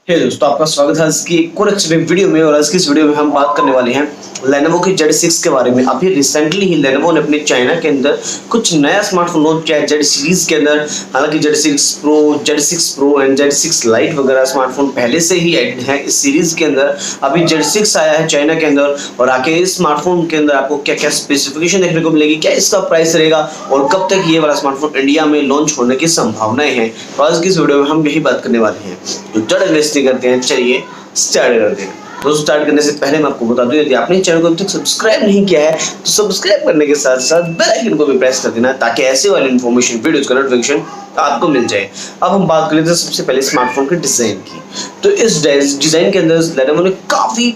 हे दोस्तों, आपका स्वागत है आज की एक और अच्छी वीडियो में। और आज की इस वीडियो में हम बात करने वाले हैं Lenovo की Z6 के बारे में। अभी रिसेंटली ही Lenovo ने अपने चाइना के अंदर कुछ नया स्मार्टफोन लॉन्च किया है Z सीरीज के अंदर। हालांकि Z6 Pro, Z6 Pro and Z6 Lite वगैरह स्मार्टफोन पहले से ही एड है इस सीरीज के अंदर। अभी Z6 आया है चाइना के अंदर और आके इस स्मार्टफोन के अंदर आपको क्या क्या स्पेसिफिकेशन देखने को मिलेगी, क्या इसका प्राइस रहेगा और कब तक ये वाला स्मार्टफोन इंडिया में लॉन्च होने की संभावनाएं हैं। तो आज की इस वीडियो में हम यही बात करने वाले हैं। तो ज़्यादा वेस्ट नहीं करते हैं, चलिए स्टार्ट करते हैं। दोस्तों, स्टार्ट करने से पहले मैं आपको बता दूं, यदि आपने चैनल को अभी तक सब्सक्राइब नहीं किया है तो सब्सक्राइब करने के साथ साथ बेल आइकन को भी प्रेस कर देना ताकि ऐसे वाली इन्फॉर्मेशन वीडियोस का नोटिफिकेशन आपको मिल जाए। अब हम बात कर लेते हैं सबसे पहले स्मार्टफोन के डिजाइन की। तो इस डिजाइन के अंदर Lenovo ने काफी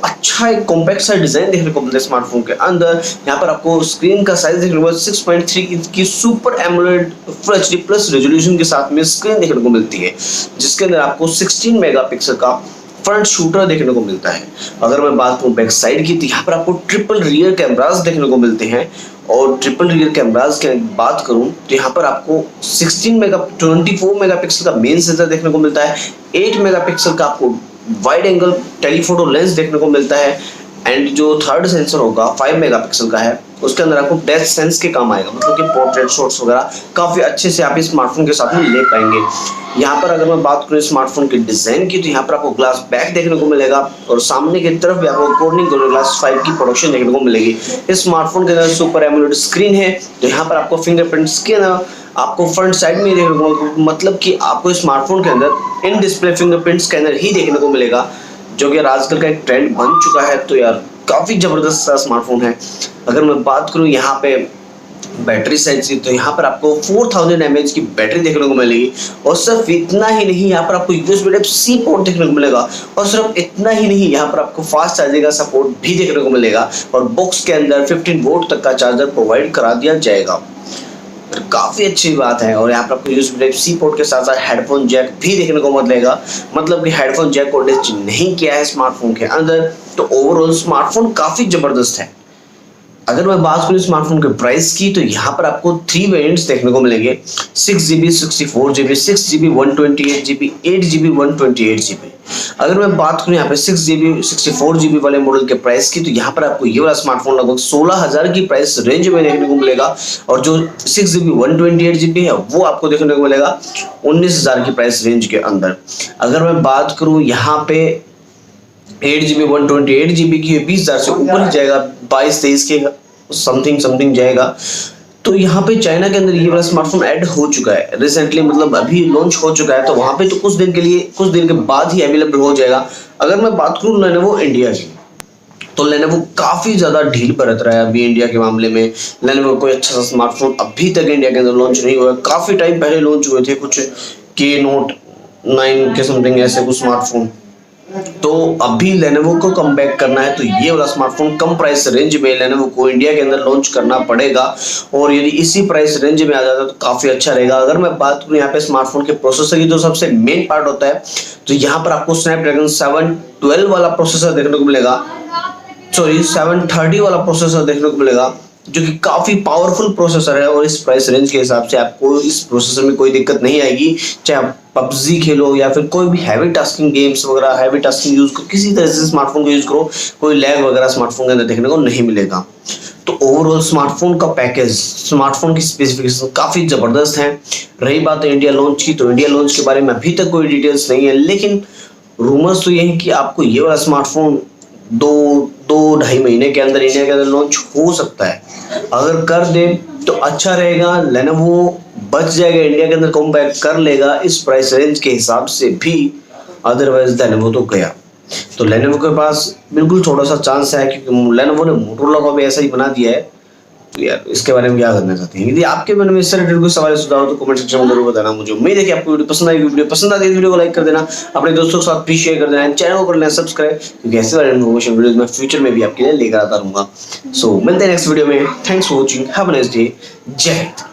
अच्छा एक कॉम्पैक्ट सा डिजाइन देखने को मिलता है स्मार्टफोन के अंदर। यहाँ पर आपको स्क्रीन का साइज देखने को मिलता है 6.3 इंच की super AMOLED full HD plus resolution के साथ में स्क्रीन देखने को मिलती है, जिसके अंदर आपको 16 मेगापिक्सल का फ्रंट शूटर देखने को मिलता है। अगर मैं बात करूं बैक साइड की, तो यहाँ पर आपको ट्रिपल रियर कैमरास देखने को मिलते हैं। और ट्रिपल रियर कैमरास की बात करूं तो यहाँ पर आपको 24 मेगापिक्सल का मेन सेंसर देखने को मिलता है। 8 मेगापिक्सल का आपको वाइड एंगल टेलीफोटो लेंस देखने को मिलता है एंड जो थर्ड सेंसर होगा 5 मेगापिक्सल का है, उसके अंदर आपको डेप्थ सेंस के काम आएगा, मतलब कि पोर्ट्रेट शॉट्स वगैरह काफी अच्छे से आप इस स्मार्टफोन के साथ में ले पाएंगे। यहाँ पर अगर मैं बात करूँ स्मार्टफोन के डिजाइन की, तो यहाँ पर आपको ग्लास बैक देखने को मिलेगा और सामने की तरफ भी आपको कोर्निंग ग्लास 5 की प्रोडक्शन देखने को मिलेगी। इस स्मार्टफोन के अंदर सुपर एमोलेड स्क्रीन है, तो यहाँ पर आपको फिंगरप्रिंट स्कैनर आपको फ्रंट साइड में देखने को, मतलब कि आपको स्मार्टफोन के अंदर इन डिस्प्ले फिंगरप्रिंट स्कैनर ही देखने को मिलेगा, जो कि आजकल का एक ट्रेंड बन चुका है। तो यार काफी जबरदस्त सा स्मार्टफोन है। अगर मैं बात करूं यहाँ पे बैटरी साइज की, तो यहाँ पर आपको 4000 mAh की बैटरी देखने को मिलेगी। और सिर्फ इतना ही नहीं, यहाँ पर आपको USB Type-C पोर्ट देखने को मिलेगा। और सिर्फ इतना ही नहीं, यहाँ पर आपको फास्ट चार्जिंग का सपोर्ट भी देखने को मिलेगा और बॉक्स के अंदर 15 वोल्ट तक का चार्जर प्रोवाइड करा दिया जाएगा। काफी अच्छी बात है। और यहाँ पर आपको USB Type-C पोर्ट के साथ साथ हेडफोन जैक भी देखने को मिलेगा, मतलब कि हेडफोन जैक को अटैच नहीं किया है स्मार्टफोन के अंदर। तो ओवरऑल स्मार्टफोन काफी जबरदस्त है। अगर मैं बात करूं स्मार्टफोन के प्राइस की, तो यहाँ पर आपको 3 वेरिएंट्स देखने को मिलेंगे, 6GB 64GB 6GB 128GB 8GB 128GB। अगर मैं बात करूं यहाँ पे 6GB 64GB वाले मॉडल के प्राइस की, तो यहाँ पर आपको ये वाला स्मार्टफोन लगभग 16,000 की प्राइस रेंज में देखने को मिलेगा। और जो 6GB 128GB है वो आपको देखने को मिलेगा 19,000 की प्राइस रेंज के अंदर। अगर मैं बात करूं यहाँ पे 8GB 128GB की 20,000 से ऊपर ही जाएगा, 22-23 के समथिंग जाएगा। तो यहाँ पे चाइना के अंदर ये वाला स्मार्टफोन ऐड हो चुका है रिसेंटली, मतलब अभी लॉन्च हो चुका है। तो वहां पे तो कुछ दिन के बाद ही अवेलेबल हो जाएगा। अगर मैं बात करूँ Lenovo इंडिया की, तो Lenovo काफी ज्यादा ढील बरत रहा है अभी इंडिया के मामले में। Lenovo कोई अच्छा सा स्मार्टफोन अभी तक इंडिया के अंदर लॉन्च नहीं हुआ। काफी टाइम पहले लॉन्च हुए थे कुछ K-Note 9 के समथिंग ऐसे कुछ स्मार्टफोन। तो अभी Lenovo को कम बैक करना है, तो ये वाला स्मार्टफोन कम प्राइस रेंज में Lenovo को इंडिया के अंदर लॉन्च करना पड़ेगा। और यदि इसी प्राइस रेंज में आ जाता तो काफी अच्छा रहेगा। अगर मैं बात करूं यहाँ पे स्मार्टफोन के प्रोसेसर की, जो सबसे मेन पार्ट होता है, तो यहाँ पर आपको स्नैपड्रैगन 712 वाला प्रोसेसर देखने को मिलेगा, 730 वाला प्रोसेसर देखने को मिलेगा, जो कि काफी पावरफुल प्रोसेसर है। और इस प्राइस रेंज के हिसाब से आपको इस प्रोसेसर में कोई दिक्कत नहीं आएगी, चाहे आप पबजी खेलो या फिर कोई भी हैवी टास्किंग गेम्स वगैरह, हैवी टास्किंग यूज करो, किसी तरह से स्मार्टफोन को यूज करो, कोई लैग वगैरह स्मार्टफोन के अंदर देखने को नहीं मिलेगा। तो ओवरऑल स्मार्टफोन का पैकेज, स्मार्टफोन की स्पेसिफिकेशन काफी जबरदस्त है। रही बात इंडिया लॉन्च की, तो इंडिया लॉन्च के बारे में अभी तक कोई डिटेल्स नहीं है, लेकिन रूमर्स तो ये है कि आपको ये वाला स्मार्टफोन 2-2.5 महीने के अंदर इंडिया के अंदर लॉन्च हो सकता है। अगर कर दे तो अच्छा रहेगा, Lenovo बच जाएगा, इंडिया के अंदर कम बैक कर लेगा इस प्राइस रेंज के हिसाब से भी। अदरवाइज Lenovo तो गया। तो Lenovo के पास बिल्कुल थोड़ा सा चांस है, क्योंकि Lenovo ने मोटोरोला को भी ऐसा ही बना दिया है। तो यार इसके बारे में क्या करना चाहते हैं? यदि आपके मन में इससे रिलेटेड कोई सवाल सुझाव हो तो कमेंट सेक्शन में जरूर बताना मुझे। उम्मीद है कि आपको वीडियो पसंद आएगी। वीडियो पसंद आती है वीडियो को लाइक कर देना, अपने दोस्तों के साथ भी शेयर कर देना, चैनल को कर लेना सब्सक्राइब, क्योंकि ऐसे वाले इन्फॉर्मेशन वीडियोस मैं फ्यूचर में भी आपके लिए लेकर आता रहूंगा। सो मिलते हैं नेक्स्ट वीडियो में। Thanks for watching, have a nice day, जय हिंद।